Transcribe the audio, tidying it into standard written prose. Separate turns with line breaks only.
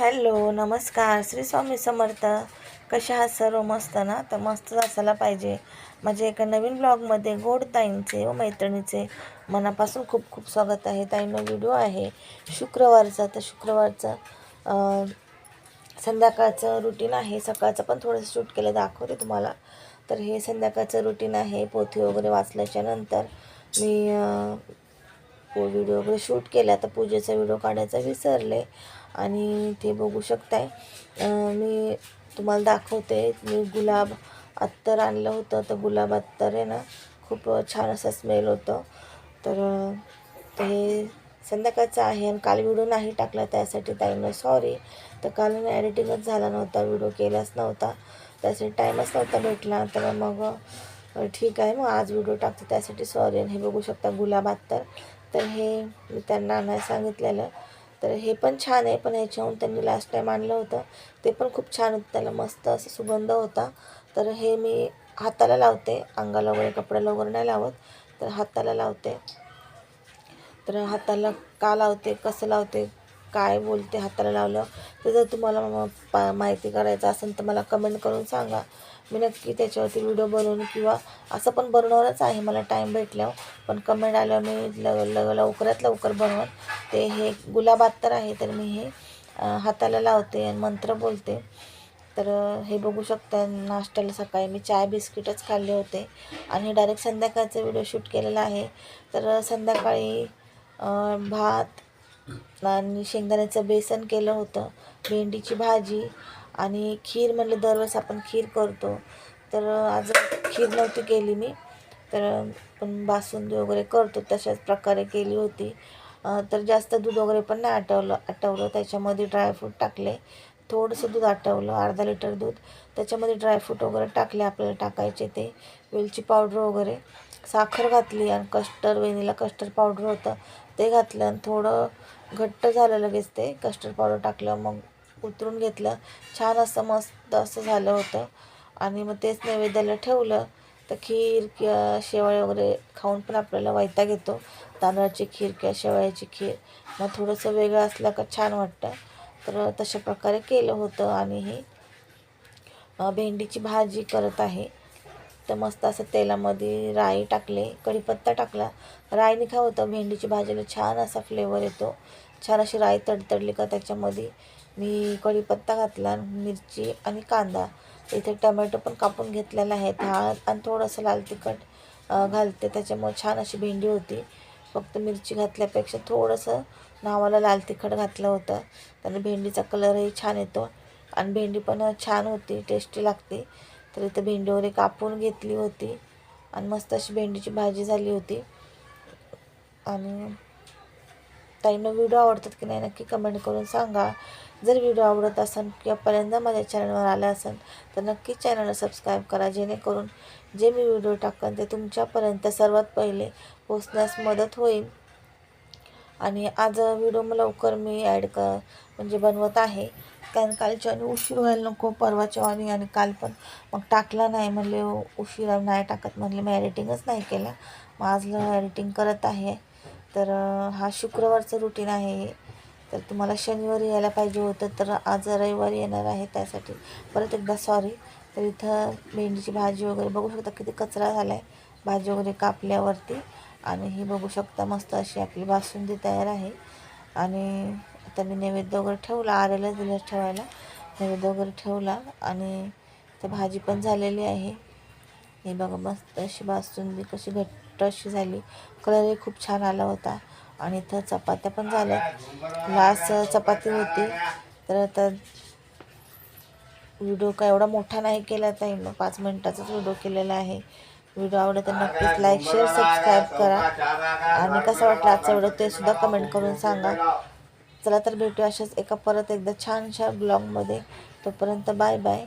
Hello, नमस्कार. श्री स्वामी समर्थ. कशा आहात सर्व? मस्त ना? तर मस्तच असायला पाहिजे. माझ्या एका नवीन ब्लॉगमध्ये गोड ताईंचे व मैत्रिणीचे मनापासून खूप खूप स्वागत आहे. ताईंनो व्हिडिओ आहे शुक्रवारचा. तर शुक्रवारचा संध्याकाळचं रुटीन आहे. सकाळचं पण थोडंसं शूट केलं, दाखवते तुम्हाला. तर हे संध्याकाळचं रुटीन आहे. पोथी वगैरे वाचल्याच्या नंतर मी व्हिडिओ वगैरे शूट केला. तर पूजेचा व्हिडिओ काढायचा विसरले आणि ते बघू शकताय. मी तुम्हाला दाखवते. मी गुलाब अत्तर आणलं होतं. तर गुलाब अत्तर आहे ना, खूप छान असा स्मेल होतं. तर ते संध्याकाळचं आहे आणि काल व्हिडिओ नाही टाकला, त्यासाठी ताईंना सॉरी. तर काल एडिटिंगच झाला नव्हता, व्हिडिओ केलाच नव्हता, त्यासाठी टाईमच नव्हता भेटला. तर मग ठीक आहे, मग आज व्हिडिओ टाकते, त्यासाठी सॉरी. आणि हे बघू शकता गुलाब अत्तर. तर हे मी त्यांना आणायला सांगितलेलं. तर हे पण छान आहे, पण ह्याच्याहून त्यांनी लास्ट टाईम आणलं होतं ते पण खूप छान होतं. त्याला मस्त असं सुगंध होता. तर हे मी हाताला लावते, अंगाला वगैरे कपड्याला वगैरे नाही लावत, तर हाताला लावते. तर हाताला का लावते, कसं लावते, काय बोलते हाताला लावलं, तर जर तुम्हाला माहिती करायचं असेल तर मला कमेंट करून सांगा. मी नक्की त्याच्यावरती व्हिडिओ बनवून किंवा असं पण बनवणारच आहे, मला टाईम भेटल्यावर. पण कमेंट आल्यावर मी लवकरात लवकर बनवून. ते हे गुलाब अत्तर आहे, तर मी हे हाताला लावते आणि मंत्र बोलते. तर हे बघू शकता. नाश्त्याला सकाळी मी चाय बिस्किटच खाल्ले होते आणि डायरेक्ट संध्याकाळचा व्हिडिओ शूट केलेला आहे. तर संध्याकाळी भात आणि शेंगदाण्याचं बेसन केलं होतं, भेंडीची भाजी आणि खीर. म्हणलं दरवेळेस आपण खीर करतो, तर आज खीर नव्हती केली मी. तर पण बासुंदी वगैरे करतो तशाच प्रकारे केली होती. तर जास्त दूध वगैरे पण नाही आटवलं. त्याच्यामध्ये ड्रायफ्रूट टाकले, थोडंसं दूध आटवलं, अर्धा लिटर दूध. त्याच्यामध्ये ड्रायफ्रूट वगैरे टाकले आपल्याला टाकायचे ते, वेलची पावडर वगैरे, साखर घातली आणि कस्टर्ड, वेनिला कस्टर्ड पावडर होतं ते घातलं. आणि थोडं घट्ट झालं लगेच ते कस्टर्ड पावडर टाकलं, मग उतरून घेतलं. छान असं मस्त असं झालं होतं. आणि मग तेच नैवेद्याला ठेवलं. तर खीर किंवा शेवया वगैरे खाऊन पण आपल्याला वैताग येतो. तांदळाची खीर किंवा शेवयाची खीर मग थोडंसं वेगळं असलं का छान वाटतं. तर तशा प्रकारे केलं होतं. आणि ही भेंडीची भाजी करत आहे. तर मस्त असं तेलामध्ये राई टाकले, कढीपत्ता टाकला. राईने काय होतं, भेंडीची भाजीला छान असा फ्लेवर येतो. छान अशी राई तडतडली का त्याच्यामध्ये मी कढीपत्ता घातला, मिरची आणि कांदा. इथे टमॅटो पण कापून घेतलेला आहे, हळद आणि थोडंसं लाल तिखट घालते, त्याच्यामुळे छान अशी भेंडी होती. फक्त मिरची घातल्यापेक्षा थोडंसं नावाला लाल तिखट घातलं होतं, त्याने भेंडीचा कलरही छान येतो आणि भेंडी पण छान होती, टेस्टी लागते. तर इथं भेंडी वगैरे कापून घेतली होती आणि मस्त अशी भेंडीची भाजी झाली होती. आणि ताईंना व्हिडिओ आवडतात की नाही नक्की कमेंट करून सांगा. जर व्हिडिओ आवडत असेल किंवा पहिल्यांदा माझ्या चॅनलवर आला असेल तर नक्की चॅनलला सबस्क्राईब करा, जेणेकरून जे मी व्हिडिओ टाकेन ते तुमच्यापर्यंत सर्वात पहिले पोचण्यास मदत होईल. आणि आज व्हिडिओ लवकर मी म्हणजे बनवत आहे, कारण कालच्या आणि उशीर व्हायला नको परवाच्या आणि काल पण मग टाकला नाही, म्हणले उशिरा नाही टाकत, म्हणले मी एडिटिंगच नाही केला. मग आज एडिटिंग करत आहे. तर हा शुक्रवारचं रुटीन आहे. तर तुम्हाला शनिवारी यायला पाहिजे होतं, तर आज रविवारी येणार आहे, त्यासाठी परत एकदा सॉरी. तर इथं भेंडीची भाजी वगैरे बघू शकता किती कचरा झाला आहे भाजी वगैरे कापल्यावरती. आणि ही बघू शकता मस्त अशी आपली बासुंदी तयार आहे. आणि आता मी नैवेद्य वगैरे ठेवला, आरेला दिलं ठेवायला, नैवेद्य वगैरे ठेवला. आणि तर भाजी पण झालेली आहे. हे बघा मस्त अशी बासुंदी कशी घट्ट अशी झाली, कलरही खूप छान आला होता. आणि इथं चपात्या पण झाल्या, लास्ट चपाती होती. तर आता व्हिडिओ काय एवढा मोठा नाही केला, तर 5 मिनिटाचाच व्हिडिओ केलेला आहे. व्हिडिओ आवडला तर नक्कीच लाईक, शेअर, सबस्क्राईब करा. आणि कसा वाटला आजचा व्हिडिओ ते सुद्धा कमेंट करून सांगा. चला तर भेटूया अशाच एका परत एकदा छानशा ब्लॉगमध्ये. तोपर्यंत बाय बाय.